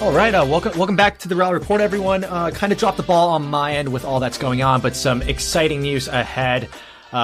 All right, welcome back to the Rally Report, everyone. Kind of dropped the ball on my end with all that's going on, but some exciting news ahead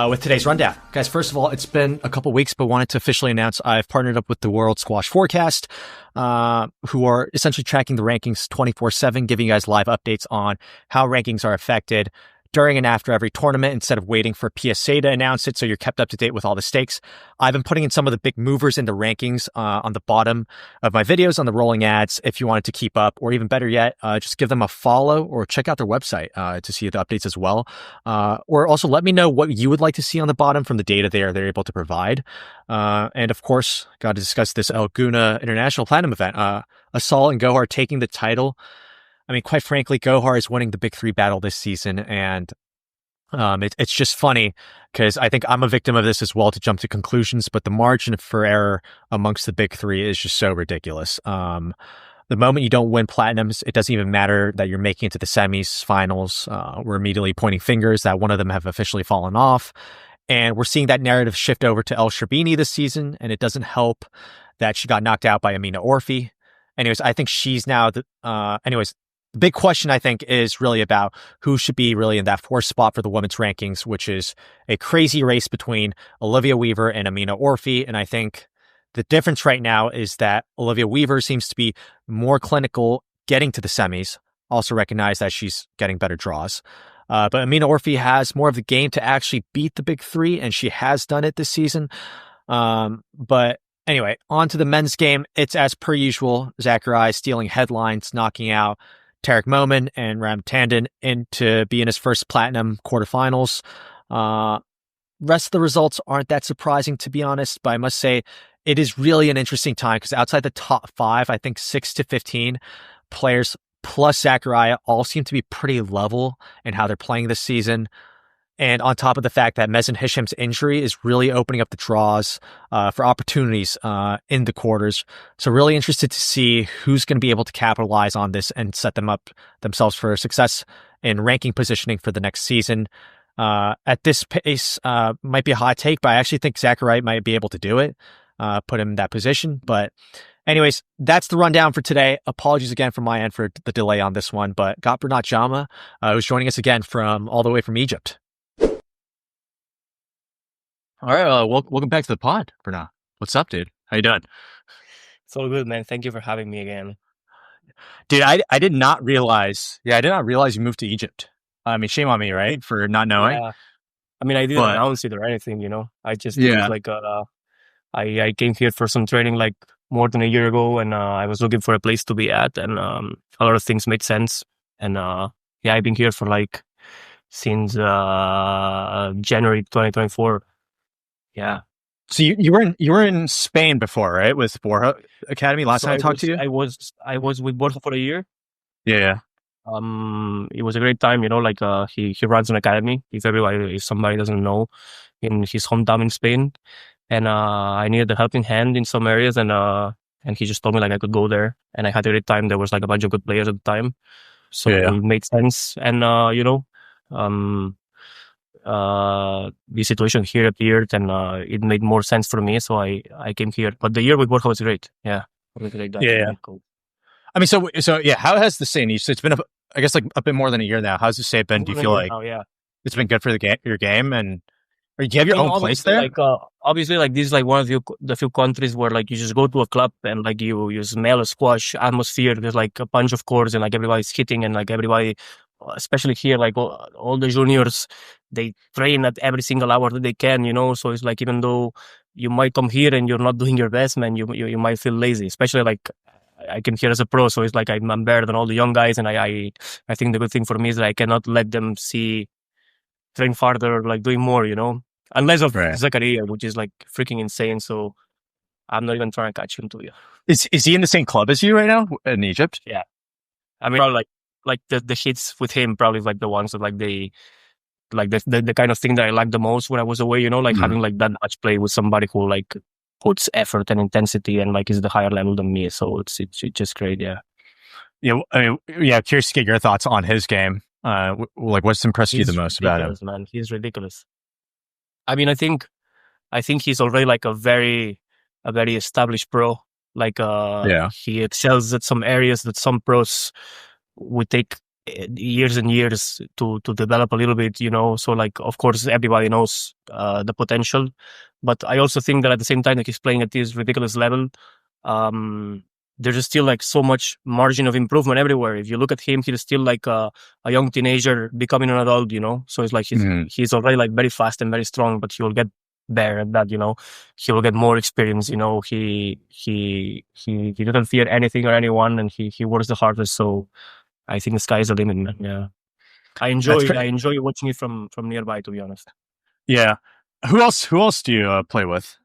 with today's rundown. Guys, first of all, it's been a couple weeks, but wanted to officially announce I've partnered up with the World Squash Forecast, who are essentially tracking the rankings 24/7, giving you guys live updates on how rankings are affected during and after every tournament instead of waiting for PSA to announce it so you're kept up to date with all the stakes. I've been putting in some of the big movers into rankings on the bottom of my videos on the rolling ads if you wanted to keep up, or even better yet, just give them a follow or check out their website to see the updates as well. Or also let me know what you would like to see on the bottom from the data they're able to provide. And of course, got to discuss this El Guna International Platinum event. Asal and Gohar taking the title. I mean, quite frankly, Gohar is winning the big three battle this season, and it's just funny because I think I'm a victim of this as well to jump to conclusions, but the margin for error amongst the big three is just so ridiculous. The moment you don't win platinums, it doesn't even matter that you're making it to the semis, finals. We're immediately pointing fingers that one of them have officially fallen off, and we're seeing that narrative shift over to El Shorbagy this season, and it doesn't help that she got knocked out by Amina Orfi. Anyways, I think she's now the big question, I think, is really about who should be really in that fourth spot for the women's rankings, which is a crazy race between Olivia Weaver and Amina Orfi. And I think the difference right now is that Olivia Weaver seems to be more clinical getting to the semis. Also recognize that she's getting better draws. But Amina Orfi has more of the game to actually beat the big three, and she has done it this season. But anyway, on to the men's game. It's as per usual, Zakaria stealing headlines, knocking out Tarek Momin and Ram Tandon into being his first platinum quarterfinals. Rest of the results aren't that surprising, to be honest, but I must say it is really an interesting time because outside the top five, I think 6 to 15 players plus Zakaria all seem to be pretty level in how they're playing this season. And on top of the fact that Mezen Hisham's injury is really opening up the draws for opportunities in the quarters. So really interested to see who's going to be able to capitalize on this and set them up themselves for success in ranking positioning for the next season. At this pace, might be a hot take, but I actually think Zakaria might be able to do it, put him in that position. But anyways, that's the rundown for today. Apologies again from my end for the delay on this one, but got Bernat Jaume, who's joining us again from all the way from Egypt. All right, welcome back to the pod, Bernat. What's up, dude? How you doing? It's all good, man. Thank you for having me again. Dude, I did not realize. Yeah, I did not realize you moved to Egypt. I mean, shame on me, right, for not knowing. Yeah. I mean, I didn't announce it or anything, you know. I just it was like I came here for some training like more than a year ago, and I was looking for a place to be at, and a lot of things made sense. And I've been here for like since January 2024. Yeah. So you were in Spain before, right? With Borja Academy last time I talked to you? I was with Borja for a year. Yeah. It was a great time, you know, like he runs an academy, if somebody doesn't know, in his hometown in Spain. And I needed a helping hand in some areas, and he just told me like I could go there, and I had a great time. There was like a bunch of good players at the time. So it made sense. And the situation here appeared, and it made more sense for me, so I came here. But the year with Borja was great. Yeah, it was great. Cool. I mean, so yeah. How has the stay? So it's been I guess like a bit more than a year now. How's the stay been? Do you feel like it's been good for your game, and or do you have your own place there? Like obviously, like this is like one of the few countries where like you just go to a club and like you smell a squash atmosphere. There's like a bunch of courts and like everybody's hitting, and like everybody, especially here, like all the juniors, they train at every single hour that they can, you know. So it's like even though you might come here and you're not doing your best, man, you might feel lazy. Especially like I came here as a pro, so it's like I'm better than all the young guys, and I think the good thing for me is that I cannot let them train farther, like doing more, you know. Unless of Zakaria, which is like freaking insane. So I'm not even trying to catch him to you. Is he in the same club as you right now in Egypt? Yeah, I mean, probably like the hits with him probably like the ones that like the kind of thing that I like the most when I was away, you know, like having like that much play with somebody who like puts effort and intensity and like is the higher level than me. So it's just great. Yeah. Yeah. I mean, curious to get your thoughts on his game. Like what's impressed you the most about him? Man, he's ridiculous. I mean, I think he's already like a very established pro. Like Yeah. he excels at some areas that some pros would take years and years to develop a little bit, you know. So like, of course, everybody knows the potential, but I also think that at the same time that he's playing at this ridiculous level, there's still like so much margin of improvement everywhere. If you look at him, he's still like a young teenager becoming an adult, you know. So it's like he's already like very fast and very strong, but he will get better at that, you know. He will get more experience, you know. He doesn't fear anything or anyone, and he works the hardest. So I think the sky is the limit, man. Yeah, I enjoy watching it from nearby, to be honest. Yeah. Who else do you play with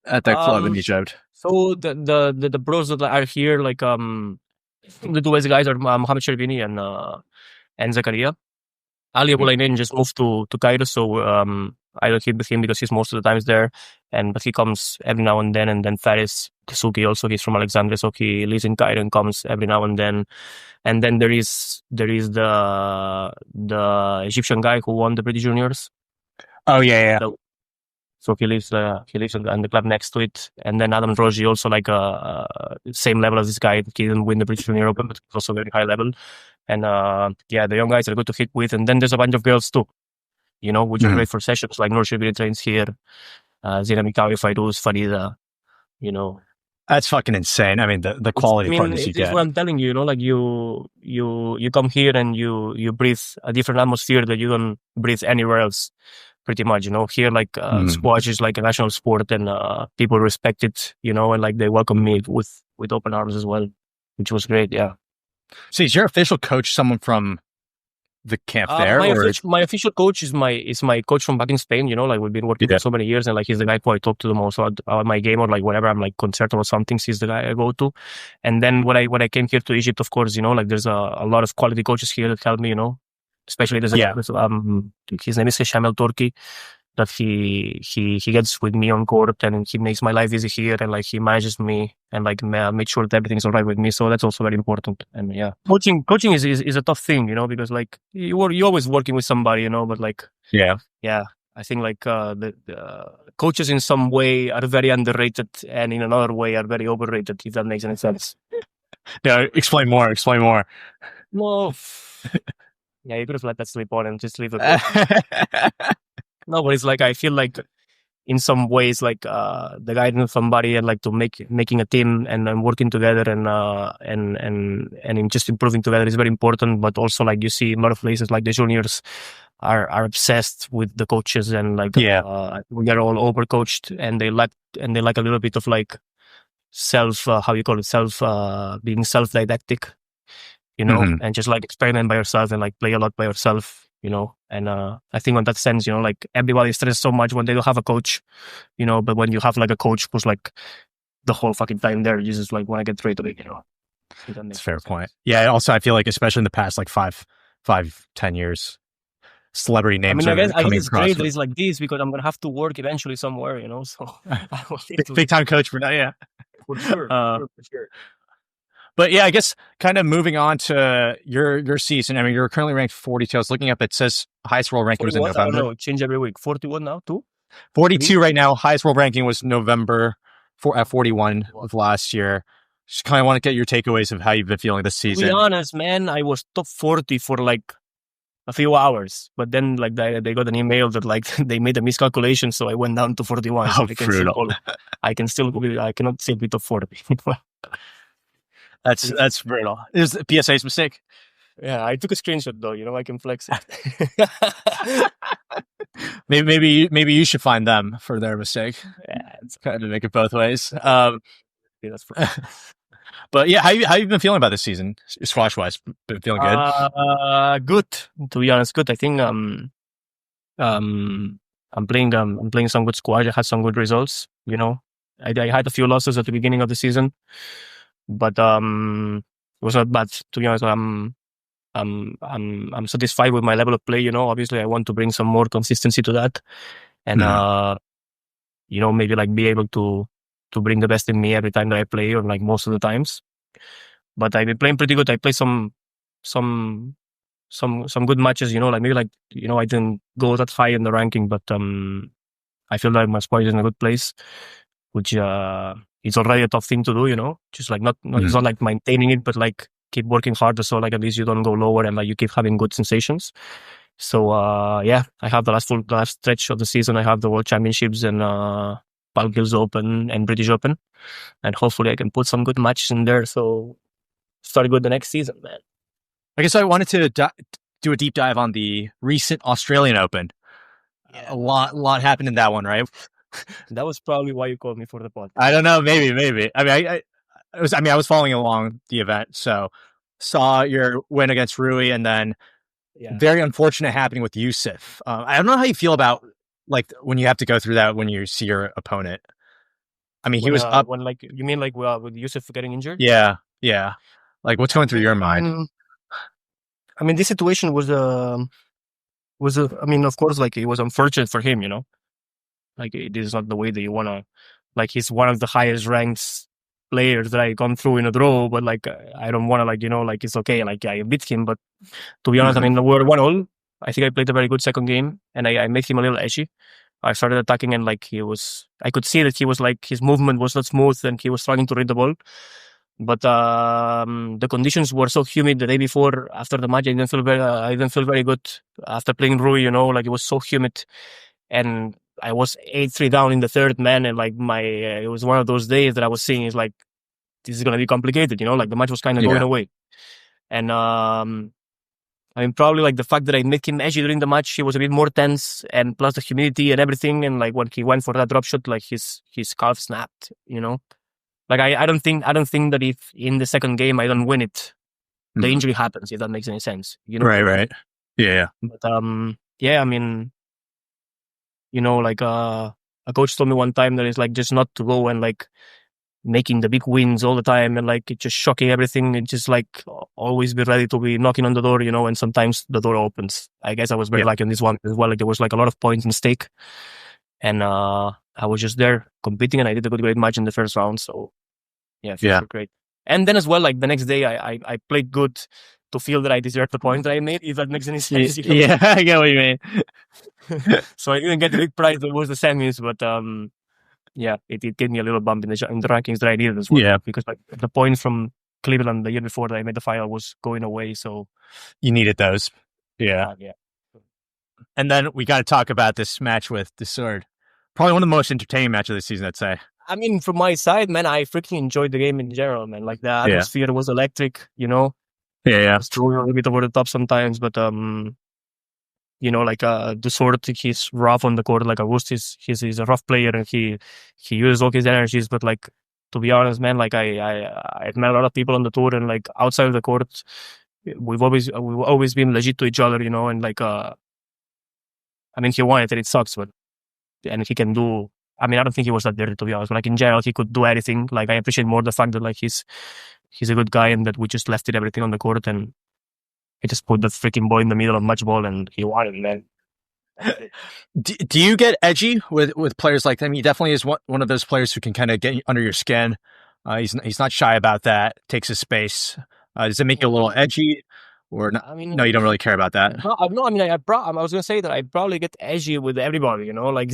at that club in Egypt? So the pros that are here, like the two best guys are Mohamed El Shorbagy and Zakaria. Ali Abulainen just moved to Cairo, so I don't hit with him because he's most of the times there, but he comes every now and then. And then Faris Kasuki also, he's from Alexandria, so he lives in Cairo and comes every now and then. And then there is the Egyptian guy who won the British Juniors. Oh yeah. So he lives on the club next to it. And then Adam Roji, also like same level as this guy. He didn't win the British Junior Open, but also very high level. And the young guys are good to hit with. And then there's a bunch of girls too, you know, which are great for sessions. Like Noor Shibiri trains here, Zina Mikawi, Fairuz, Farida, you know. That's fucking insane. I mean, the quality of partners you get. It's what I'm telling you, you know, like you come here and you breathe a different atmosphere that you don't breathe anywhere else, pretty much, you know. Here, like, squash is like a national sport, and people respect it, you know, and like they welcome me with open arms as well, which was great, yeah. So is your official coach someone from the camp there? My official coach is my coach from back in Spain, you know, like we've been working for so many years, and like he's the guy who I talk to the most about my game, or like whenever I'm like concert or something, he's the guy I go to. And then when I came here to Egypt, of course, you know, like there's a lot of quality coaches here that help me, you know, especially there's his name is Mohamed El Shorbagy, that he gets with me on court, and he makes my life easy here, and like he manages me and like make sure that everything's all right with me. So that's also very important. And yeah, coaching is a tough thing, you know, because like you're always working with somebody, you know, but like yeah, I think like the coaches in some way are very underrated, and in another way are very overrated, if that makes any sense. Yeah, explain more. No. Yeah, you could have let that slip on and just leave it. No, but it's like I feel like in some ways, like the guidance of somebody, and like to making a team and working together and in just improving together is very important. But also, like you see a lot of places like the juniors are obsessed with the coaches, and like we are all overcoached, and they like a little bit of like being self-didactic, you know, and just like experiment by yourself and like play a lot by yourself, you know. And I think in that sense, you know, like everybody stresses so much when they don't have a coach, you know, but when you have like a coach who's like the whole fucking time there, you just like want to get rid of it, you know. That's a fair point. Yeah. Also, I feel like especially in the past like 5-10 years, celebrity names I guess across. it's great that it's like this, because I'm gonna have to work eventually somewhere, you know. So I will big time coach for now, yeah. For sure. For sure. But yeah, I guess kind of moving on to your season. I mean, you're currently ranked 42. I was looking up, it says highest world ranking was in November. I don't know, it changed every week. 41 now, too? 42 right now. Highest world ranking was November at 41 of last year. Just kind of want to get your takeaways of how you've been feeling this season. To be honest, man, I was top 40 for like a few hours, but then like they got an email that like they made a miscalculation, so I went down to 41. Oh, so brutal. I cannot still be top 40. That's brutal. It was PSA's mistake. Yeah, I took a screenshot though. You know, I can flex it. maybe you should find them for their mistake. Yeah, it's kind of make it both ways. Yeah, that's but yeah, how you been feeling about this season, squash wise? Been feeling good? Good. To be honest, good. I think I'm playing some good squash. I had some good results. You know, I had a few losses at the beginning of the season, but it was not bad. To be honest, I'm satisfied with my level of play. You know, obviously, I want to bring some more consistency to that, and you know, maybe like be able to bring the best in me every time that I play, or like most of the times. But I've been playing pretty good. I play some good matches. You know, like maybe like, you know, I didn't go that high in the ranking, but I feel like my squad is in a good place, which you it's already a tough thing to do, you know, just like not it's not like maintaining it, but like keep working harder. So like at least you don't go lower and like you keep having good sensations. So, I have the last stretch of the season. I have the World Championships and, Palkil's Open and British Open. And hopefully I can put some good matches in there. So start good the next season, man. I guess I wanted to do a deep dive on the recent Australian Open. Yeah. A lot happened in that one, right? That was probably why you called me for the podcast. I don't know. Maybe. I mean, I was following along the event. So saw your win against Rui and then very unfortunate happening with Youssef. I don't know how you feel about like when you have to go through that when you see your opponent. I mean, he was up. When like you mean like with Youssef getting injured? Yeah. Like what's going through your mind? I mean, this situation was I mean, of course, like it was unfortunate for him, you know. Like it is not the way that you wanna. Like he's one of the highest ranked players that I gone through in a draw, but like I don't want to like, you know, like it's okay, like I beat him, but to be honest, I mean we were 1-1. I think I played a very good second game and I made him a little edgy. I started attacking and like I could see that he was like his movement was not smooth and he was struggling to read the ball. But the conditions were so humid the day before. After the match, I didn't feel very good after playing Rui. You know, like it was so humid, and I was 8-3 down in the third, man. And like it was one of those days that I was seeing is like this is gonna be complicated. You know, like the match was kind of going away, and I mean probably like the fact that I made him edgy during the match, he was a bit more tense, and plus the humidity and everything. And like when he went for that drop shot, like his calf snapped. You know. Like I don't think that if in the second game I don't win it, the injury happens. If that makes any sense, you know. Right. Yeah. But I mean, you know, like a coach told me one time that it's like just not to go and like making the big wins all the time and like just shocking everything. And just like always be ready to be knocking on the door, you know. And sometimes the door opens. I guess I was very lucky on this one as well. Like there was like a lot of points in stake, and I was just there competing and I did a great match in the first round. So yeah, great. And then as well, like the next day I played good to feel that I deserved the point that I made, if that makes any sense. Yeah, I get what you mean. So I didn't get the big prize that was the semis, but it gave me a little bump in the rankings that I needed as well. Yeah. Because like the point from Cleveland the year before that I made the final was going away. So you needed those. Yeah. And then we got to talk about this match with Dussourd. Probably one of the most entertaining matches of the season, I'd say. I mean, from my side, man, I freaking enjoyed the game in general, man. Like the atmosphere was electric, you know. Yeah. It's true, a little bit over the top sometimes, but you know, like Dussourd, he's rough on the court. Like Auguste, he's a rough player and he uses all his energies. But like to be honest, man, like I've met a lot of people on the tour and like outside of the court, we've always been legit to each other, you know. And like I mean, he won it and it sucks, but and he can do. I mean, I don't think he was that dirty, to be honest. But like in general, he could do anything. Like I appreciate more the fact that like he's a good guy and that we just left it everything on the court and he just put that freaking ball in the middle of match ball and he won it, man. Do you get edgy with players like them? He definitely is one of those players who can kind of get under your skin. He's not shy about that. Takes his space. Does it make you a little edgy? Or not? I mean, no, you don't really care about that. No, I mean, I was gonna say that I probably get edgy with everybody, you know, like,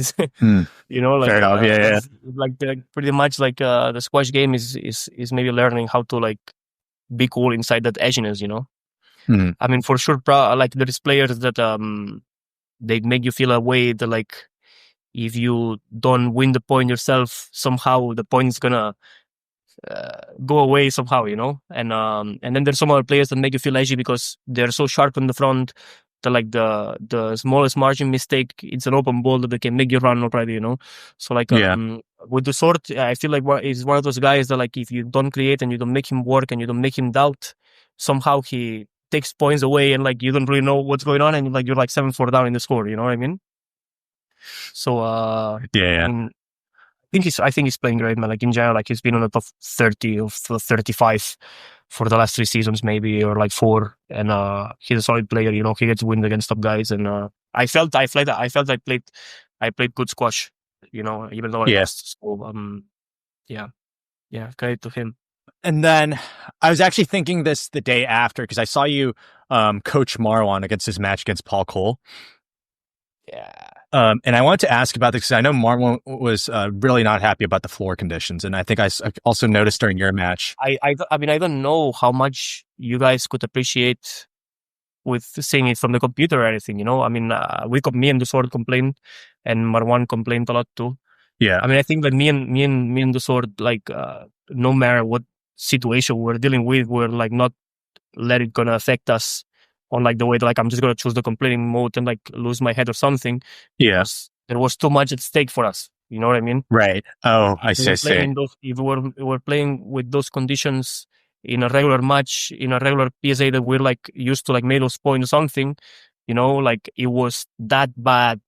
you know, like, fair enough, yeah. Like pretty much like the squash game is maybe learning how to like be cool inside that edginess, you know. I mean, for sure, like there is players that they make you feel a way that like if you don't win the point yourself, somehow the point is gonna go away somehow, you know. And then there's some other players that make you feel edgy because they're so sharp in the front that like the smallest margin mistake, it's an open ball that they can make you run already, you know. So like with Dussourd, I feel like he's one of those guys that like if you don't create and you don't make him work and you don't make him doubt, somehow he takes points away and like you don't really know what's going on and like you're like 7-4 down in the score, you know what I mean? So I think he's playing great, man. Like in general, like he's been on the top 30 or 35 for the last 3 seasons, maybe, or like 4. And he's a solid player. You know, he gets wins against top guys. And I felt I played good squash. You know, even though I lost. So credit to him. And then I was actually thinking this the day after because I saw you coach Marwan against his match against Paul Cole. Yeah. And I wanted to ask about this because I know Marwan was really not happy about the floor conditions, and I think I also noticed during your match. I mean, I don't know how much you guys could appreciate with seeing it from the computer or anything, you know. I mean, me and Dussourd complained, and Marwan complained a lot too. Yeah. I mean, I think that me and Dussourd, like, no matter what situation we're dealing with, we're like not let it gonna affect us on like the way that, like, I'm just gonna choose the complaining mode and like lose my head or something. Yeah. There was too much at stake for us. You know what I mean? Right. Oh, I see. If we were playing with those conditions in a regular match, in a regular PSA that we're like used to, like Melos point or something, you know, like it was that bad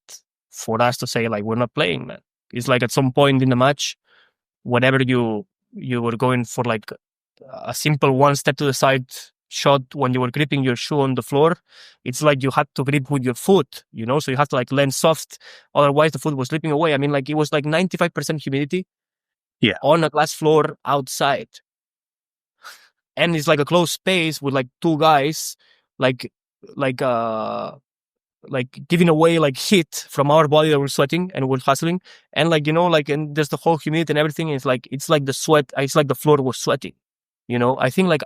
for us to say like we're not playing, man. It's like at some point in the match, whatever you were going for, like a simple one step to the side shot when you were gripping your shoe on the floor, it's like you had to grip with your foot, you know, so you have to like land soft, otherwise the foot was slipping away. I mean, like it was like 95% humidity on a glass floor outside, and it's like a closed space with like two guys like like giving away like heat from our body that we're sweating and we're hustling, and like, you know, like, and there's the whole humidity and everything. It's like the sweat, it's like the floor was sweating, you know. I think like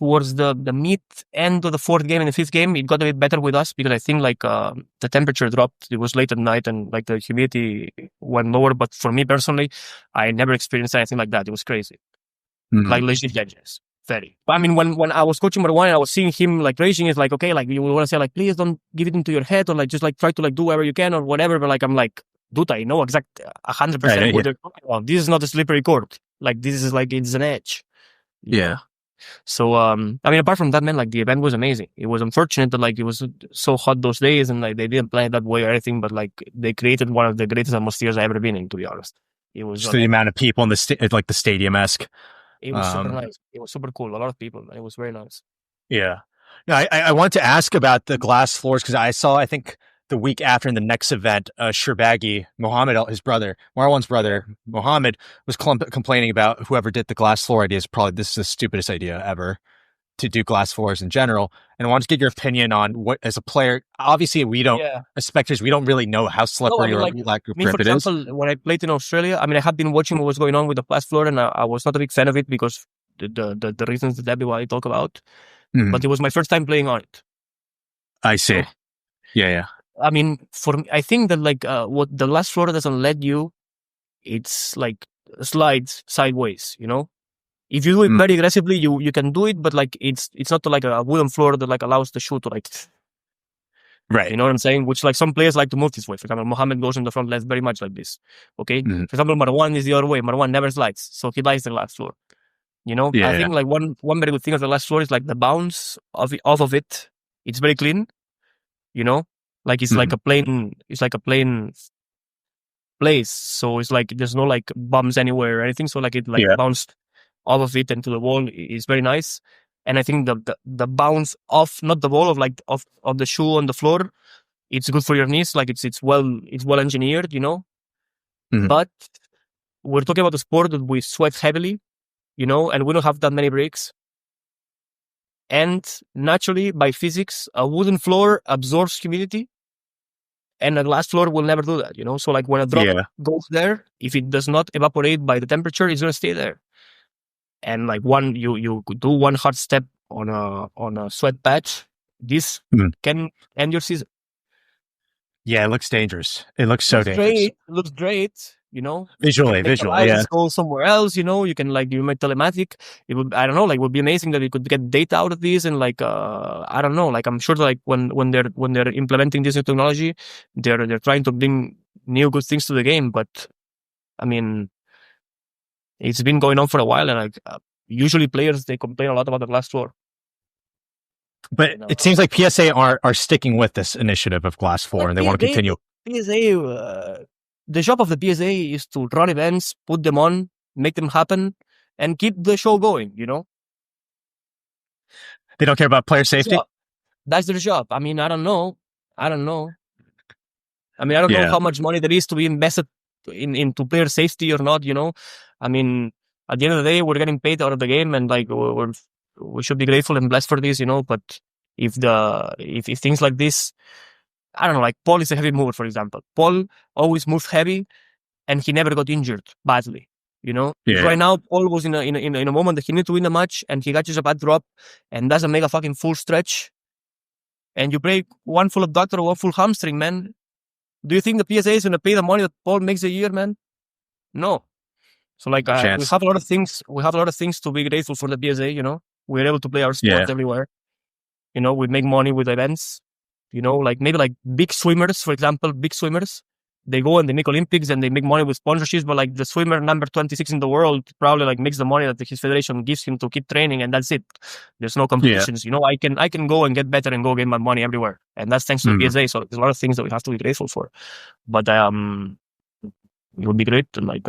towards the mid end of the fourth game and the fifth game, it got a bit better with us because I think like the temperature dropped. It was late at night and like the humidity went lower. But for me personally, I never experienced anything like that. It was crazy. Like legit judges. Very. But I mean, when I was coaching Marwan and I was seeing him like raging, it's like, okay, like you want to say like, please don't give it into your head, or like just like try to like do whatever you can or whatever. But like, I'm like, dude, I know 100% what they're talking about. This is not a slippery court. Like this is like, it's an edge. Yeah. So, I mean, apart from that, man, like the event was amazing. It was unfortunate that like it was so hot those days and like they didn't plan it that way or anything, but like they created one of the greatest atmospheres I've ever been in, to be honest. It was just the amount of people in like the stadium-esque. It was super nice. It was super cool. A lot of people, man. It was very nice. Yeah. No, I wanted to ask about the glass floors because I think the week after in the next event, Shorbagy, his brother, Marwan's brother, Mohamed, was complaining about whoever did the glass floor idea this is the stupidest idea ever to do glass floors in general. And I wanted to get your opinion on what, as a player, obviously as spectators, we don't really know how slippery or lack of grip it is. For example, when I played in Australia, I mean, I had been watching what was going on with the glass floor and I was not a big fan of it because the reasons that everybody talk about. But it was my first time playing on it. I see. So, yeah. I mean, for me, I think that like what the glass floor doesn't let you, it's like slides sideways, you know. If you do it very aggressively, you can do it, but like it's not like a wooden floor that like allows the shoe to like, right. You know what I'm saying? Which like some players like to move this way. For example, Mohamed goes in the front left very much like this. Okay. For example, Marwan is the other way. Marwan never slides, so he likes the glass floor. You know, I think like one very good thing of the glass floor is like the bounce off of it. It's very clean. You know, like it's like a plain place. So it's like there's no like bumps anywhere or anything. So like it like bounced off of it into the wall is very nice. And I think the bounce off, not the wall, of the shoe on the floor, it's good for your knees. Like it's well engineered, you know. But we're talking about a sport that we sweat heavily, you know, and we don't have that many breaks. And naturally, by physics, a wooden floor absorbs humidity, and a glass floor will never do that, you know. So like when a drop goes there, if it does not evaporate by the temperature, it's gonna stay there. And like you do one hard step on a sweat patch, this can end your season. Yeah, it looks dangerous. It looks so dangerous. It looks great, you know. Visually, go somewhere else, you know. You can like you make telematic. It would, I don't know, like it would be amazing that we could get data out of this, and like I don't know, like I'm sure that like when they're implementing this new technology, they're trying to bring new good things to the game. But I mean, it's been going on for a while, and like usually players, they complain a lot about the glass floor. But it seems like PSA are sticking with this initiative of glass floor, and they want to continue. PSA, the job of the PSA is to run events, put them on, make them happen, and keep the show going, you know? They don't care about player safety? So, that's their job. I mean, I don't know. I mean, I don't know how much money there is to be invested into player safety or not, you know? I mean, at the end of the day, we're getting paid out of the game, and like we should be grateful and blessed for this, you know? But if things like this I don't know, like Paul is a heavy mover, for example. Paul always moved heavy and he never got injured badly. You know, right now Paul was in a moment that he needed to win the match and he catches a bad drop and doesn't make a fucking full stretch. And you break one full abductor or one full hamstring, man. Do you think the PSA is going to pay the money that Paul makes a year, man? No. So like, we have a lot of things. We have a lot of things to be grateful for the PSA. You know, we're able to play our sport everywhere. You know, we make money with events. You know, like maybe like big swimmers, for example, big swimmers. They go and they make Olympics and they make money with sponsorships. But like the swimmer number 26 in the world probably like makes the money that his federation gives him to keep training, and that's it. There's no competitions. You know, I can go and get better and go get my money everywhere, and that's thanks to the PSA. So there's a lot of things that we have to be grateful for. But it would be great. Like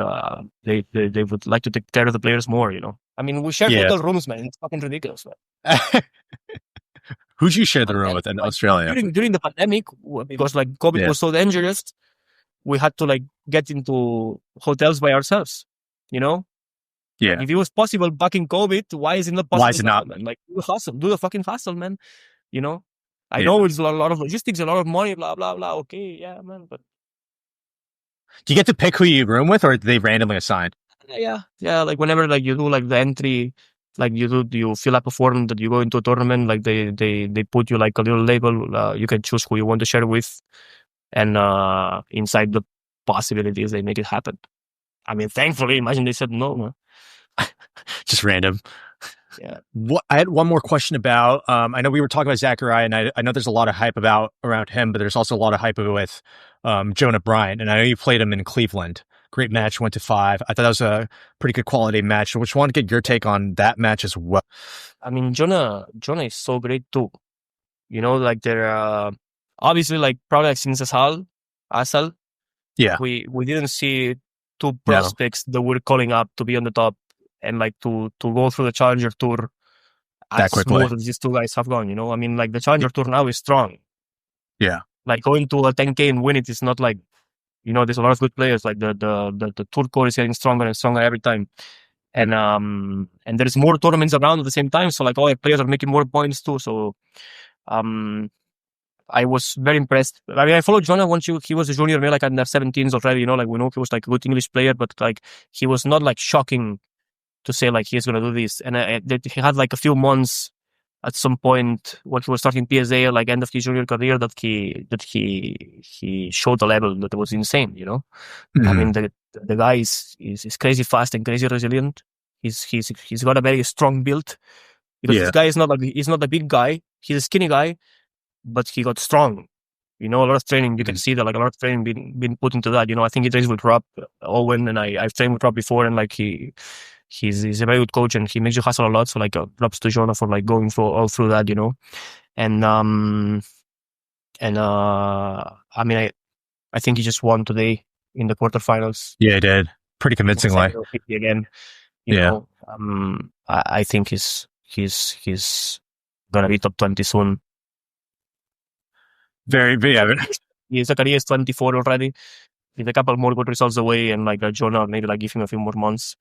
they would like to take care of the players more. You know, I mean, we share hotel rooms, man. It's fucking ridiculous, man. Who'd you share the room with in Australia? During the pandemic, because like COVID was so dangerous, we had to like get into hotels by ourselves. You know, like, if it was possible back in COVID, why is it not possible? Why is it not? Man? Like do the fucking hustle, man. You know, I know it's a lot of logistics, a lot of money, blah blah blah. Okay, yeah, man, but. Do you get to pick who you room with, or do they randomly assign? Yeah. Like whenever like you do like the entry, like you fill up a form that you go into a tournament. Like they put you like a little label. You can choose who you want to share with, and inside the possibilities, they make it happen. I mean, thankfully, imagine they said no, man. Just random. Yeah. I had one more question about, I know we were talking about Zakaria, and I know there's a lot of hype around him, but there's also a lot of hype with Jonah Bryant. And I know you played him in Cleveland. Great match, went to 5. I thought that was a pretty good quality match. So I just want to get your take on that match as well. I mean, Jonah is so great too. You know, like they're obviously like probably like since Asal. Yeah. We didn't see two prospects that were calling up to be on the top. And like to go through the Challenger Tour as smooth as these two guys have gone, you know? I mean, like the Challenger Tour now is strong. Yeah. Like going to a 10K and win it is not like, you know, there's a lot of good players. Like the Tour core is getting stronger and stronger every time. And there's more tournaments around at the same time. So like all the players are making more points too. So I was very impressed. I mean, I followed Jonah once he was a junior, maybe like under 17s already, you know, like we know he was like a good English player, but like he was not like shocking to say like he's gonna do this, and he had like a few months at some point when he was starting PSA, like end of his junior career, that he showed a level that was insane. You know, I mean the guy is crazy fast and crazy resilient. He's got a very strong build because this guy is not like he's not a big guy. He's a skinny guy, but he got strong. You know, a lot of training. You can see that like a lot of training being put into that. You know, I think he trains with Rob Owen, and I've trained with Rob before, and like he's a very good coach and he makes you hustle a lot. So like props to Jonah for like going all through that, you know. And I mean I think he just won today in the quarterfinals. Yeah, he did. Pretty convincingly. Again. You know, I think he's gonna be top 20 soon. Very. Zakaria is 24 already. With a couple more good results away, and like Jonah, maybe like give him a few more months.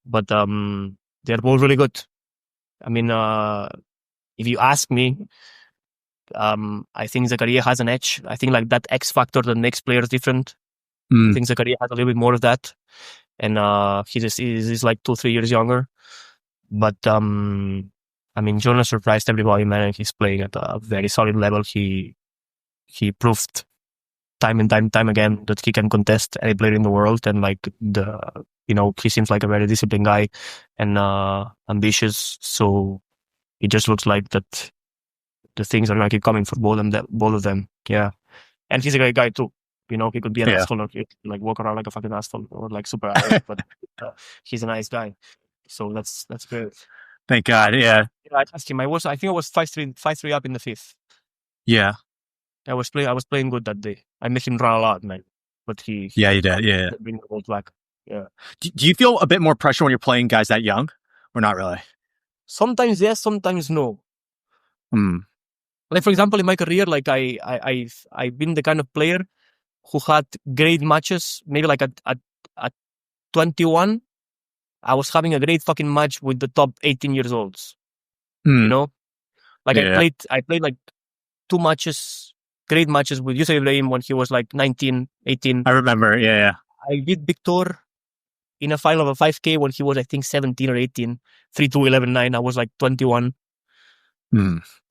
But they're both really good. I mean, if you ask me, I think Zakaria has an edge. I think like that X factor that makes players different. I think Zakaria has a little bit more of that, and he's like 2-3 years younger. But I mean, Jonah surprised everybody, man. And he's playing at a very solid level. He proved time and time again that he can contest any player in the world, and like he seems like a very disciplined guy and ambitious. So it just looks like that the things are gonna keep coming for both of them. Yeah, and he's a great guy too. You know, he could be an asshole or like walk around like a fucking asshole or like super arrogant, but he's a nice guy. So that's great. Thank God. Yeah. I asked him. I think I was 5-3 up in the 5th. Yeah. I was playing good that day. I made him run a lot, man. But he you did. Yeah. Bring the ball back. Yeah. Do you feel a bit more pressure when you're playing guys that young, or not really? Sometimes yes, sometimes no. Like for example, in my career, like I've been the kind of player who had great matches. Maybe like at 21, I was having a great fucking match with the top 18 years olds. You know, like I played like 2 matches great matches with Youssef when he was like 19, 18. I remember. Yeah. I beat Victor in a final of a 5K when he was, I think, 17 or 18. 3-2, 11-9. I was like 21,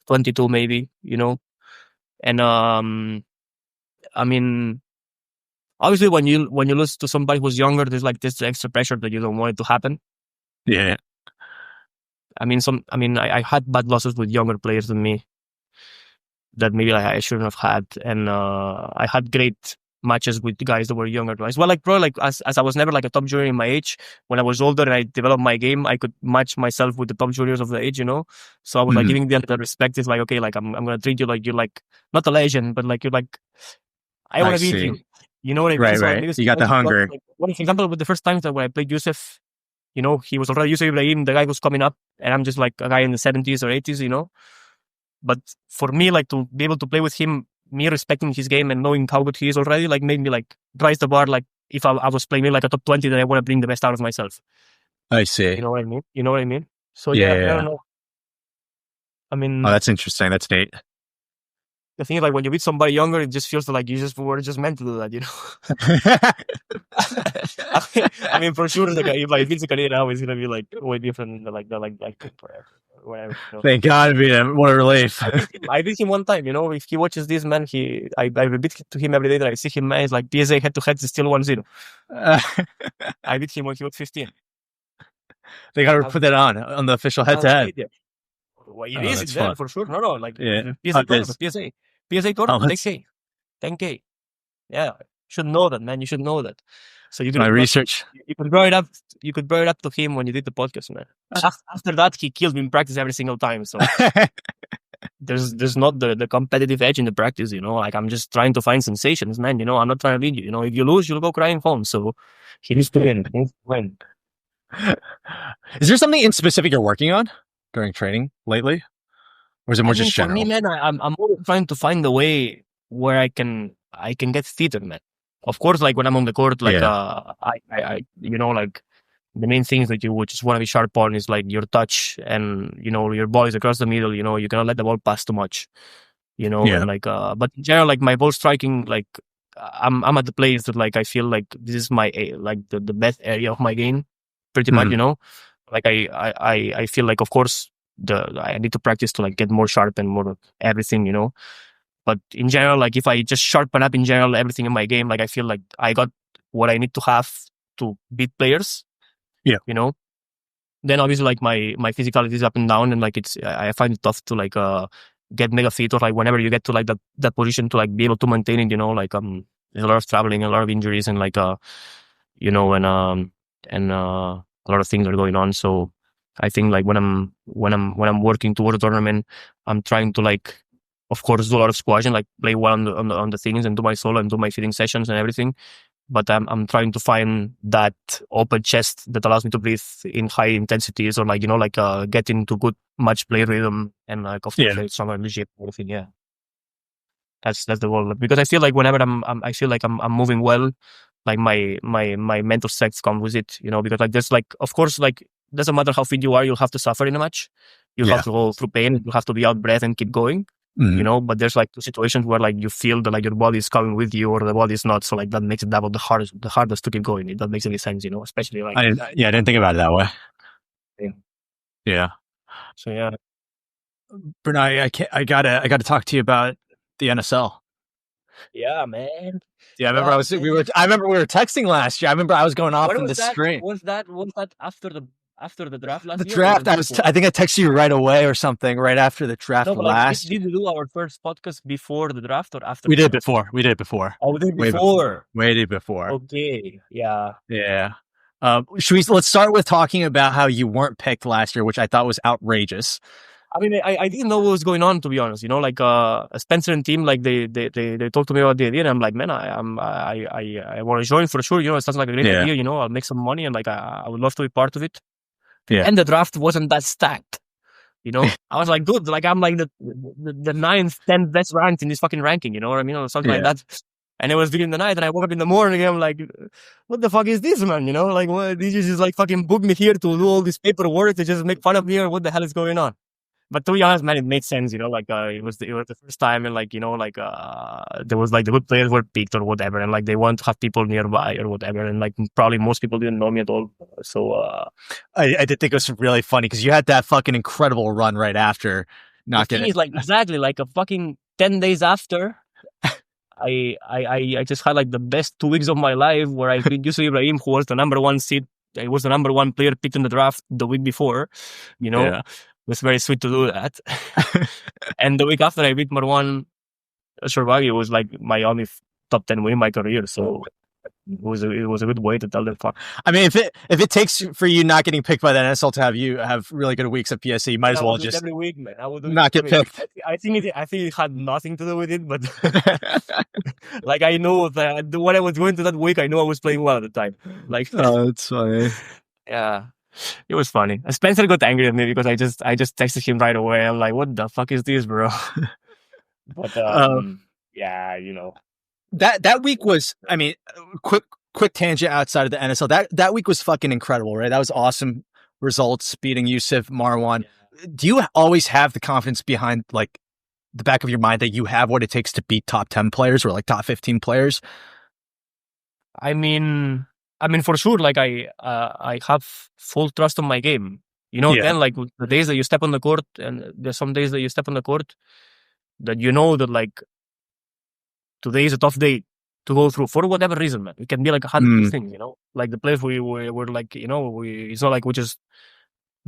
22 maybe, And I mean, obviously when you lose to somebody who's younger, there's like this extra pressure that you don't want it to happen. Yeah. I had bad losses with younger players than me that maybe like I shouldn't have had, and I had great matches with guys that were younger as well. Like bro, like as I was never like a top junior in my age, when I was older and I developed my game, I could match myself with the top juniors of the age, So I was like giving them the respect. It's like, okay, like I'm gonna treat you like you're like not a legend, but like you're like I want to beat you. You know what I mean? Right, so right. Like, you got the hunger. Like, one example with the first time that when I played Youssef, he was already Youssef Ibrahim, the guy who's coming up, and I'm just like a guy in the 70s or 80s, But for me, like to be able to play with him, me respecting his game and knowing how good he is already, like made me like rise the bar. Like if I was playing like a top 20, then I want to bring the best out of myself. I see. You know what I mean? So yeah. I don't know. I mean, oh, that's interesting. That's neat. The thing is, like when you beat somebody younger, it just feels like you were just meant to do that, I mean, for sure, like if like beat Zakaria now, it's gonna be like way different than like forever. Whatever. Thank God, what a relief. I beat him one time, If he watches this, man, I repeat to him every day that I see him, man. It's like PSA head-to-head is still 1-0. I beat him when he was 15. They got to put that on the official head-to-head. Well, it is there for sure. No, like PSA Tour, 10K. Yeah, you should know that, man. You should know that. So you can research. You could bring it up. You could bring it up to him when you did the podcast, man. After that, he killed me in practice every single time. So there's not the competitive edge in the practice, Like I'm just trying to find sensations, man. I'm not trying to lead you. If you lose, you'll go crying home. So he needs to win. Is there something in specific you're working on during training lately, or is it more just general? For me, man, I'm always trying to find a way where I can get fitter, man. Of course, like when I'm on the court, like I like the main things that you would just want to be sharp on is like your touch and your ball is across the middle. You cannot let the ball pass too much. And like but in general, like my ball striking, like I'm at the place that like I feel like this is my like the best area of my game, pretty much. Like I feel like, of course, I need to practice to like get more sharp and more everything, But in general, like if I just sharpen up in general everything in my game, like I feel like I got what I need to have to beat players. Yeah. Then obviously like my physicality is up and down, and like I find it tough to like get mega fit, or like whenever you get to like that position to like be able to maintain it, like there's a lot of traveling, a lot of injuries, and like and a lot of things are going on. So I think like when I'm working towards a tournament, I'm trying to like, of course, do a lot of squash and like play well on the things and do my solo and do my fitting sessions and everything. But I'm trying to find that open chest that allows me to breathe in high intensities, or like get into good match play rhythm and like of course like stronger leadership and everything. Yeah, that's the goal. Because I feel like whenever I feel like I'm moving well, like my mental strength comes with it. Because like there's like, of course, like doesn't matter how fit you are, you'll have to suffer in a match. You'll have to go through pain. You have to be out of breath and keep going. But there's like situations where like you feel that like your body is coming with you or the body is not, so like that makes it double the hardest to keep going. If that makes any sense, especially like I didn't think about it that way. Yeah. So yeah, Bernat, I gotta talk to you about the NSL. Yeah, man. Yeah, I remember I remember we were texting last year. I remember I was going off in the screen. Was that after the draft last year? The draft, I think I texted you right away or something, right after the draft last. Did we do our first podcast before the draft or after? We did before. We did before. Oh, we did before. Way before. Okay. Yeah. Yeah. Let's start with talking about how you weren't picked last year, which I thought was outrageous. I mean, I didn't know what was going on, to be honest. Like Spencer and team, like they talked to me about the idea, and I'm like, man, I want to join for sure. It sounds like a great idea. I'll make some money, and like I would love to be part of it. Yeah. And the draft wasn't that stacked. I was like, dude, like I'm like the 9th, 10th best ranked in this fucking ranking. You know what I mean, or something like that. And it was during the night, and I woke up in the morning, and I'm like, what the fuck is this, man? Like, what? Did you just like fucking book me here to do all this paperwork to just make fun of me, or what the hell is going on? But to be honest, man, it made sense, like, it was the first time, and like, like, there was like the good players were picked or whatever, and like they want to have people nearby or whatever, and like probably most people didn't know me at all. So, I did think it was really funny because you had that fucking incredible run right after not the thing getting. is, like, exactly like a fucking 10 days after, I just had like the best 2 weeks of my life where I beat Youssef Ibrahim, who was the number one seed. He was the number one player picked in the draft the week before, Yeah. It was very sweet to do that. And the week after I beat Marwan Shorbagy, was like my only top 10 win in my career. So it was a good way to tell them fuck. I mean, if it takes for you not getting picked by the NSL to have you have really good weeks at PSA, you might as well just every week, man. I would do not get picked. I think it had nothing to do with it, but like I know that when I was going to that week, I know I was playing well at the time. Like, oh, that's funny. Yeah, it was funny. Spencer got angry at me because I just texted him right away. I'm like, what the fuck is this, bro? But yeah, that week was, I mean, quick tangent outside of the NSL. That week was fucking incredible, right? That was awesome results, beating Youssef, Marwan. Yeah. Do you always have the confidence behind like the back of your mind that you have what it takes to beat top 10 players or like top 15 players? I mean, for sure, like I have full trust on my game. Again, like the days that you step on the court, and there's some days that you step on the court that that like today is a tough day to go through for whatever reason, man. It can be like 100 things, Like the place we're like, it's not like we just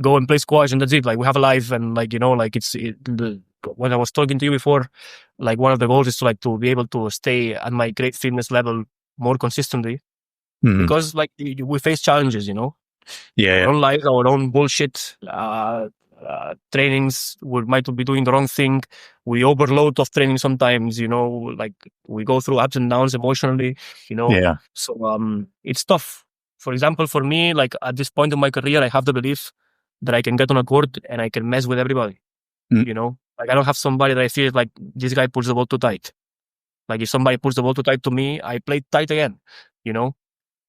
go and play squash and that's it. Like we have a life, and like, like when I was talking to you before, like one of the goals is to be able to stay at my great fitness level more consistently. Because like we face challenges, Yeah, our own lives, our own bullshit, trainings. We might be doing the wrong thing. We overload of training sometimes, like we go through ups and downs emotionally, Yeah. So it's tough. For example, for me, like at this point in my career, I have the belief that I can get on a court and I can mess with everybody. Like I don't have somebody that I feel like this guy pulls the ball too tight. Like if somebody pulls the ball too tight to me, I play tight again.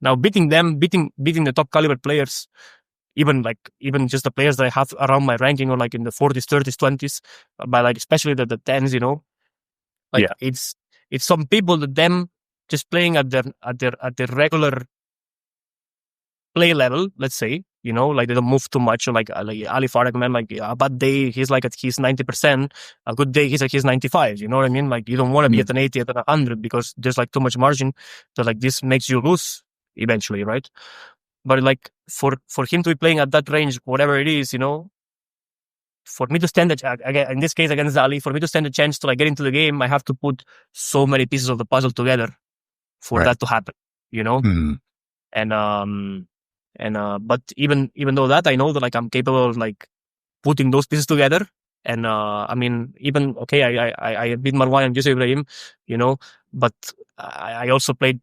Now beating the top caliber players, even just the players that I have around my ranking, or like in the 40s, 30s, 20s, but like especially the 10s, like it's some people that them just playing at their regular play level, let's say, like they don't move too much, or like Ali Farag, man, like a bad day he's like at his 90%, a good day he's at his 95. You know what I mean? Like you don't want to be at an 80, at an 100, because there's like too much margin that like this makes you lose eventually, right? But like for him to be playing at that range, whatever it is, for me to stand again, in this case against Ali, for me to stand a chance to like get into the game, I have to put so many pieces of the puzzle together for that to happen, And but even though that, I know that like I'm capable of like putting those pieces together. And I mean, even I beat Marwan and Youssef Ibrahim, but I also played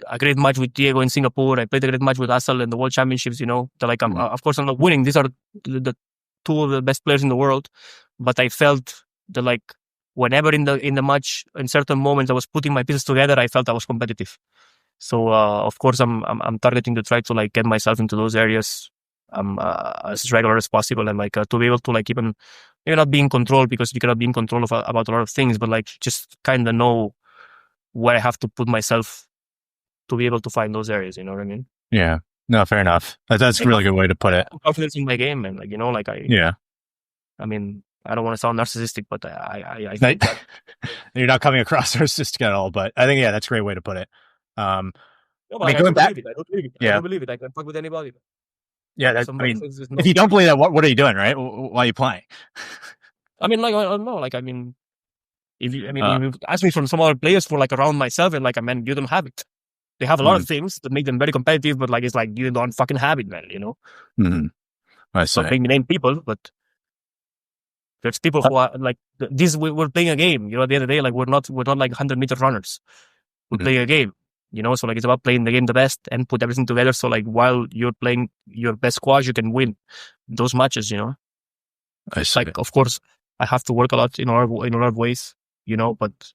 a great match with Diego in Singapore. I played a great match with Asal in the World Championships. That like of course I'm not winning. These are the two of the best players in the world, but I felt that like whenever in the match, in certain moments, I was putting my pieces together, I felt I was competitive. So of course I'm targeting to try to like get myself into those areas as regular as possible, and like to be able to like even not be in control, because you cannot be in control of about a lot of things, but like just kind of know where I have to put myself to be able to find those areas. You know what I mean? Yeah. No, fair enough. That's a really good way to put it. Confidence in my game, and like like I mean, I don't want to sound narcissistic, but I think that you're not coming across narcissistic at all. But I think that's a great way to put it. No, but I don't believe it. I don't believe it. I can fuck with anybody. Yeah, if you don't believe that, what are you doing, right? Why are you playing? I mean, like I don't know. Like I mean, if you ask me from some other players for like around myself, and like you don't have it. They have a lot of things that make them very competitive, but like it's like you don't fucking have it, man. I see. Not making name people, but there's people who are like this. We're playing a game, at the end of the day, like we're not like 100-meter runners. We're playing a game, so like it's about playing the game the best and put everything together. So like while you're playing your best squash, you can win those matches. I see. Like of course I have to work a lot in a lot of ways, but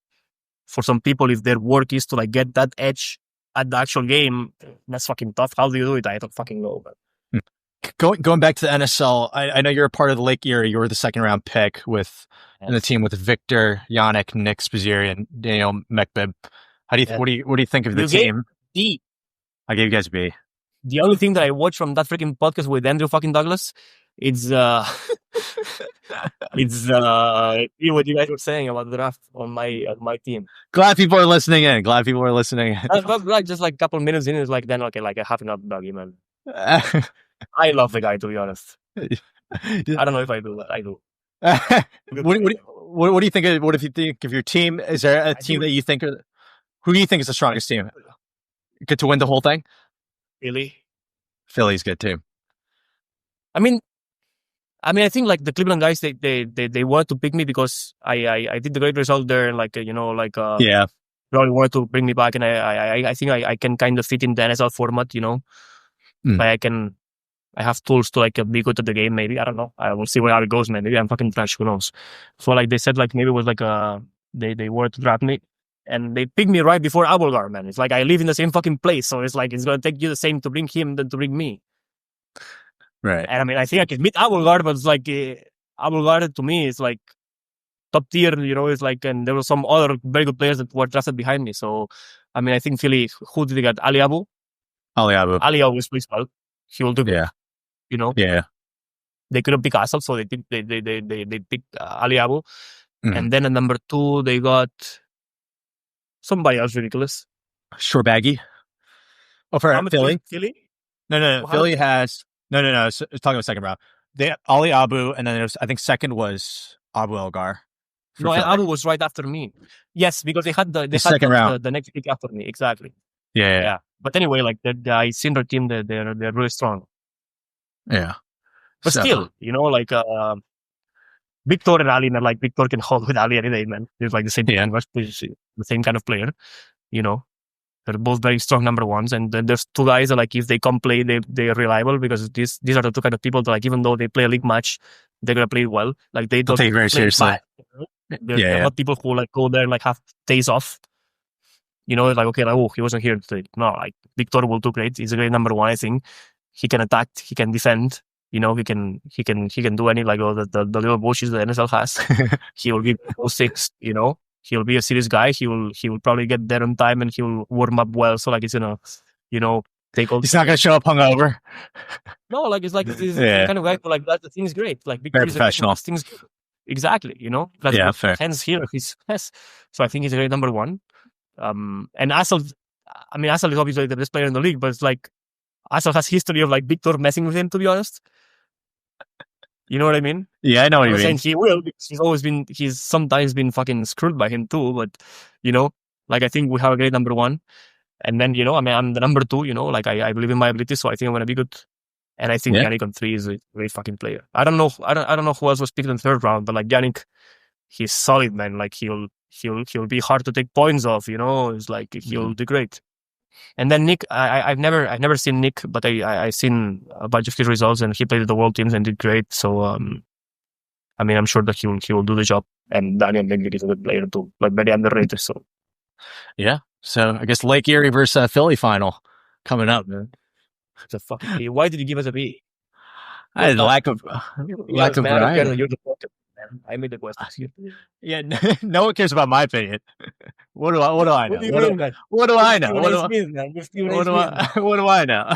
for some people, if their work is to like get that edge at the actual game, that's fucking tough. How do you do it? I don't fucking know. Going back to the NSL, I know you're a part of the Lake Erie. You were the second round pick in the team with Victor, Yannick, Nick Spaziri, and Daniel Mekbib. What do you think of the team? D. I gave you guys B. The only thing that I watched from that freaking podcast with Andrew fucking Douglas, it's what you guys were saying about the draft on my team. Glad people are listening in. Like just like a couple minutes in, it's like then okay, like I have enough doggy, man. I love the guy, to be honest. I don't know if I do, but I do. What do you think? What if you think of your team? Is there a team that you think? Who do you think is the strongest team? Good to win the whole thing? Philly's good too. I mean, I think like the Cleveland guys, they wanted to pick me because I did the great result there, and probably wanted to bring me back, and I think I can kind of fit in the NSL format, Like I have tools to like be good at the game. Maybe I don't know. I will see how it goes, man. Maybe I'm fucking trash. Who knows? So like they said, like maybe it was like they wanted to draft me, and they picked me right before Abelgar, man. It's like I live in the same fucking place, so it's like it's gonna take you the same to bring him than to bring me. Right. And I mean, I think I can beat Abelgar, but it's like Abelgar to me is like top tier, It's like, and there were some other very good players that were drafted behind me. So I mean, I think Philly. Who did they get? Ali Abu was pretty well. He will do good. Yeah. Yeah. They couldn't pick Asal, so they picked Ali Abu. And then at number 2, they got somebody else ridiculous. Shorbagy. Oh, for Philly? Philly? No. Philly has... No. It's talking about second round. They had Ali Abu, and then I think second was Abu Elgar. No, Abu was right after me. Yes, because they had the second round. The next pick after me. Exactly. Yeah. But anyway, like I seen their team, they're really strong. Yeah. But still, like Victor and Ali, and like Victor can hold with Ali any day, man. They're like the same the same kind of player, They're both very strong number ones, and then there's 2 guys that like if they come play, they're reliable because these are the 2 kind of people that like even though they play a league match, they're gonna play well. Like they don't take it very seriously. They're not people who like go there and like have days off. Like okay, like he wasn't here today. No, like Victor will do great. He's a great number 1, I think. He can attack, he can defend. He can do any like the little bullshit the NSL has. He will give those things. He'll be a serious guy. He will probably get there on time and he will warm up well. So like it's gonna, take all. He's not gonna show up hungover. No, like it's like this kind of guy who like that. The thing's great. Like very professional. Things exactly. Fair. Hence here So I think he's a great number 1. And Asal is obviously the best player in the league, but it's like Asal has history of like Victor messing with him. To be honest. You know what I mean? Yeah, I know what you mean. Saying he will because he's sometimes been fucking screwed by him too. But like I think we have a great number 1, and then I'm the number 2. Like I believe in my abilities, so I think I'm gonna be good. And I think Yannick on 3 is a great fucking player. I don't know who else was picked in the 3rd round, but like Yannick, he's solid, man. Like he'll be hard to take points off. It's like he'll do great. And then Nick, I've never seen Nick, but I seen a bunch of his results, and he played at the World Teams and did great. So I'm sure that he will do the job. And Daniel Mengele is a good player too, like very underrated. So yeah. So I guess Lake Erie versus Philly final coming up, man. It's a fucking B. Why did you give us a B? I had lack of variety. I made the question. Yeah, no one cares about my opinion. What do I know? What do I know?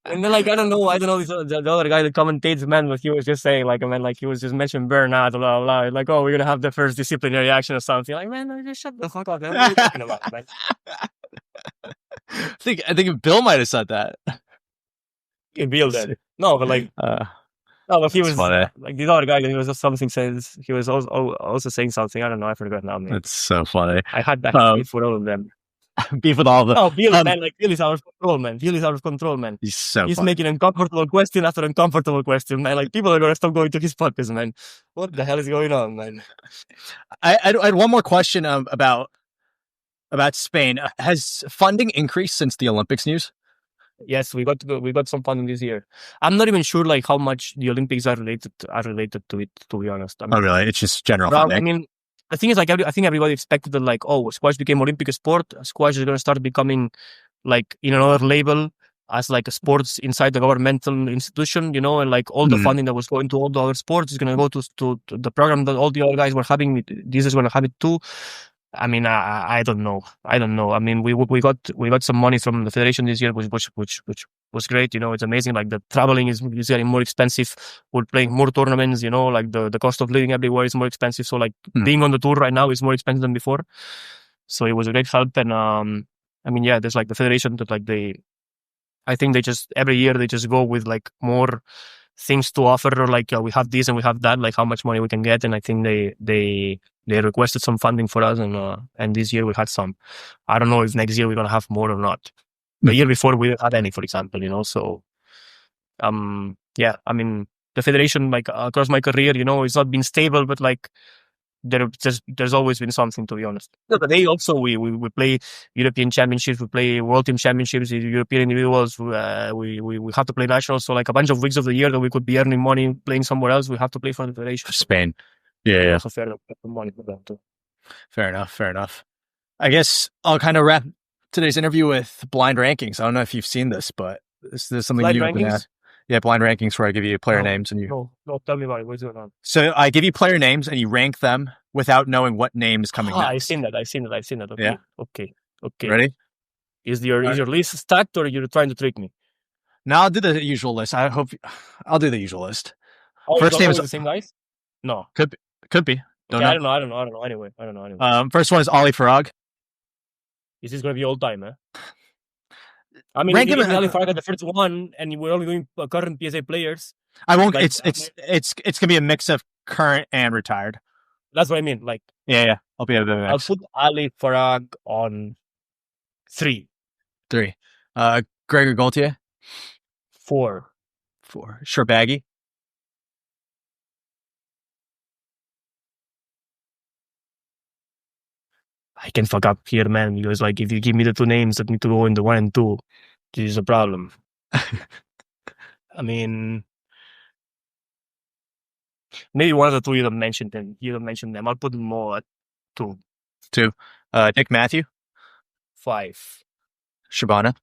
And then like I don't know the other guy that commentates, man, but he was just saying like he was just mentioning Bernat, blah blah, like we're gonna have the first disciplinary action or something. Like man, just shut the fuck up. Man. What are you talking about, man? I think Bill might have said that. Bill did. No, but like. No, but he was funny. Like the other guy. He was just something says. He was also saying something. I don't know. I forgot now. Man. That's so funny. I had that beef with all of them. Beef with all of them. Oh, Bill, man! Like Bill is out of control, man. Bill is out of control, man. He's making uncomfortable question after uncomfortable question, man. Like people are gonna stop going to his podcast, man. What the hell is going on, man? I had one more question about Spain. Has funding increased since the Olympics news? Yes, we got some funding this year. I'm not even sure like how much the Olympics are related to it. To be honest, really? It's just general funding. I mean, the thing is like I think everybody expected that like squash became Olympic sport. Squash is going to start becoming like in another label. as like a sports inside the governmental institution, you know, and like all the funding that was going to all the other sports is going to go to the program that all the other guys were having. This is going to have it too. I mean, I don't know. I mean, we got some money from the federation this year, which was great. You know, it's amazing. Like the traveling is getting more expensive. We're playing more tournaments. You know, like the cost of living everywhere is more expensive. So like being on the tour right now is more expensive than before. So it was a great help. And I mean, yeah, there's like the federation that like I think they just every year they just go with like more things to offer, or like we have this and we have that, like how much money we can get. And I think they requested some funding for us, and this year we had some. I don't know if next year we're gonna have more or not. The year before we didn't have any, for example, you know. So yeah, I mean the federation, like across my career, you know, it's not been stable, but like there's always been something, to be honest. But they also we play European championships, we play World Team Championships, European individuals. We have to play nationals. So like a bunch of weeks of the year that we could be earning money playing somewhere else, we have to play for the federation. Spain. Yeah. Also fair money for that too. Fair enough. I guess I'll kind of wrap today's interview with blind rankings. I don't know if you've seen this, but this is something you've been at. Yeah, blind rankings where I give you player names and you. No, tell me about it. What's going on? So I give you player names and you rank them without knowing what name is coming next. I've seen that. Okay. Yeah. Okay. Ready? Is your list stacked, or you're trying to trick me? No, I'll do the usual list. I'll do the usual list. Oh, first name is the same guys? No. Could be. Okay, I don't know. Anyway. First one is Ali Farag. Is this going to be all time, eh? I mean, if you Ali Farag at the first one, and we're only doing current PSA players. I won't. Like, it's gonna be a mix of current and retired. That's what I mean. Like, yeah. I'll be a bit of a mix. I'll put Ali Farag on 3. Gregor Gaultier. 4. Shorbagy. I can fuck up here, man, because like if you give me the 2 names that need to go in the 1 and 2, this is a problem. I mean, maybe one of the 2 you don't mention them. I'll put them more at 2. Nick Matthew. 5. Shabana.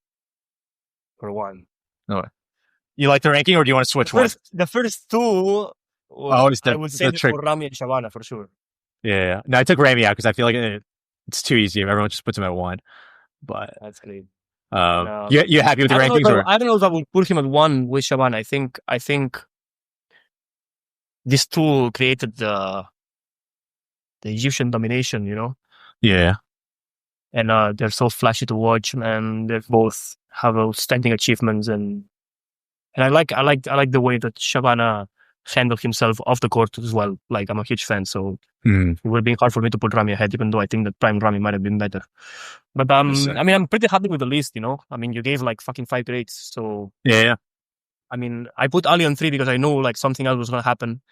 Or 1. No. You like the ranking, or do you want to switch one? The first 2. I would say for Rami and Shabana for sure. Yeah. No, I took Rami out because I feel like it's too easy. Everyone just puts him at 1. But that's great. You happy with the rankings? I don't know if I would put him at 1 with Shabana. I think these 2 created the Egyptian domination, you know. Yeah. And they're so flashy to watch, man. They both have outstanding achievements, and I like the way that Shabana handled himself off the court as well. Like, I'm a huge fan, so it would be hard for me to put Rami ahead, even though I think that Prime Rami might have been better. But I mean, I'm pretty happy with the list, you know. I mean, you gave like fucking 5 grades, so yeah. I mean, I put Ali on 3 because I know like something else was gonna happen,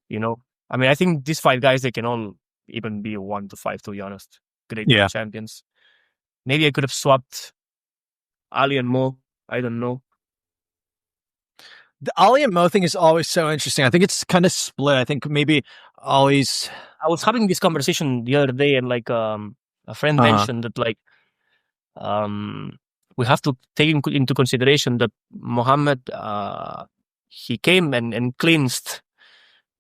you know. I mean, I think these 5 guys, they can all even be a 1 to 5, to be honest. Great champions. Maybe I could have swapped Ali and Mo. I don't know. The Ali and Mo thing is always so interesting. I think it's kind of split. I think maybe Ali's. I was having this conversation the other day, and like a friend mentioned that like we have to take into consideration that Mohamed he came and cleansed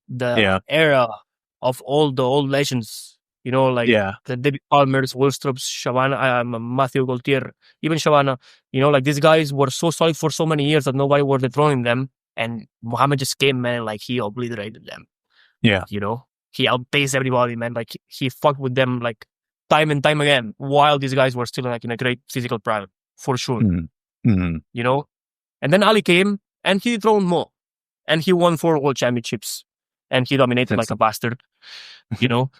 the era of all the old legends. You know, like the David Palmers, Willstrops, Shabana, Matthew Gaultier, even Shabana. You know, like these guys were so solid for so many years that nobody was dethroning them. And Mohamed just came, man, like he obliterated them. Yeah. You know, he outpaced everybody, man. Like he fucked with them like time and time again, while these guys were still like in a great physical prime, for sure. Mm-hmm. You know? And then Ali came and he dethroned Mo. And he won 4 world championships. And he dominated like a bastard. You know?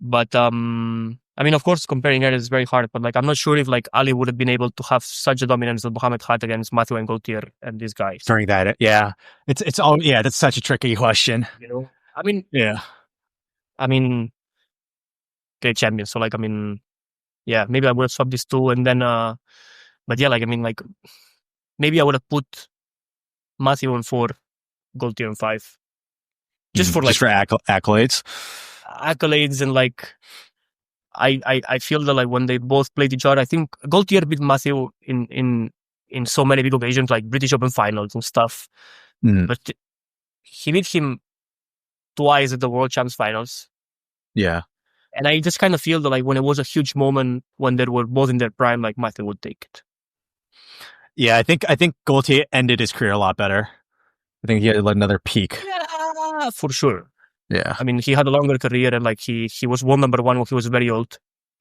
But I mean, of course, comparing it is very hard. But like, I'm not sure if like Ali would have been able to have such a dominance that Mohamed had against Matthew and Gaultier and these guys during that. Yeah, it's all that's such a tricky question. You know, I mean, great champion. So like, I mean, yeah, maybe I would have swapped these 2, and then but yeah, like I mean, like maybe I would have put Matthew on 4, Gaultier on 5, just for accolades. Accolades, and like I feel that like when they both played each other, I think Gaultier beat Matthew in in so many big occasions, like British Open finals and stuff. But he beat him twice at the World Champs finals. Yeah. And I just kind of feel that like when it was a huge moment, when they were both in their prime, like Matthew would take it. Yeah, I think Gaultier ended his career a lot better. I think he had another peak. Yeah, for sure. Yeah. I mean, he had a longer career, and like he was world number one when he was very old.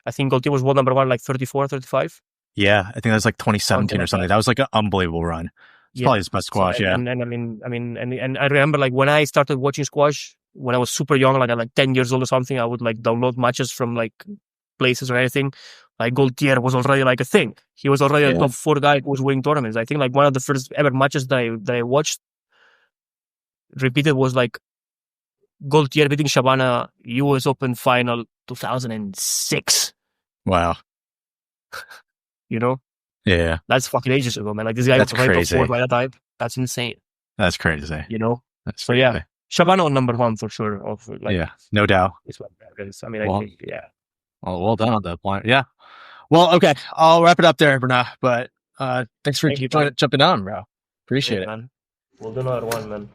I think Gaultier was world number one like 34, 35. Yeah, I think that was like 2017 or something. That was like an unbelievable run. It's probably his best squash. And I remember like when I started watching squash when I was super young, like at like 10 years old or something, I would like download matches from like places or anything. Like Gaultier was already like a thing. He was already a top 4 guy who was winning tournaments. I think like one of the first ever matches that I watched repeated was like Gaultier beating Shabana US Open final 2006. Wow. You know? Yeah. That's fucking ages ago, man. Like this guy was already top 4 by that time. That's insane. That's crazy. You know? That's so yeah. Shabana on number 1 for sure. Of like, yeah, no doubt. It's what that is. I mean, I think, yeah. Well done on that point. Yeah. Well, okay. I'll wrap it up there, Bernat. But thanks for jumping on, bro. Appreciate it. Man. We'll do another one, man.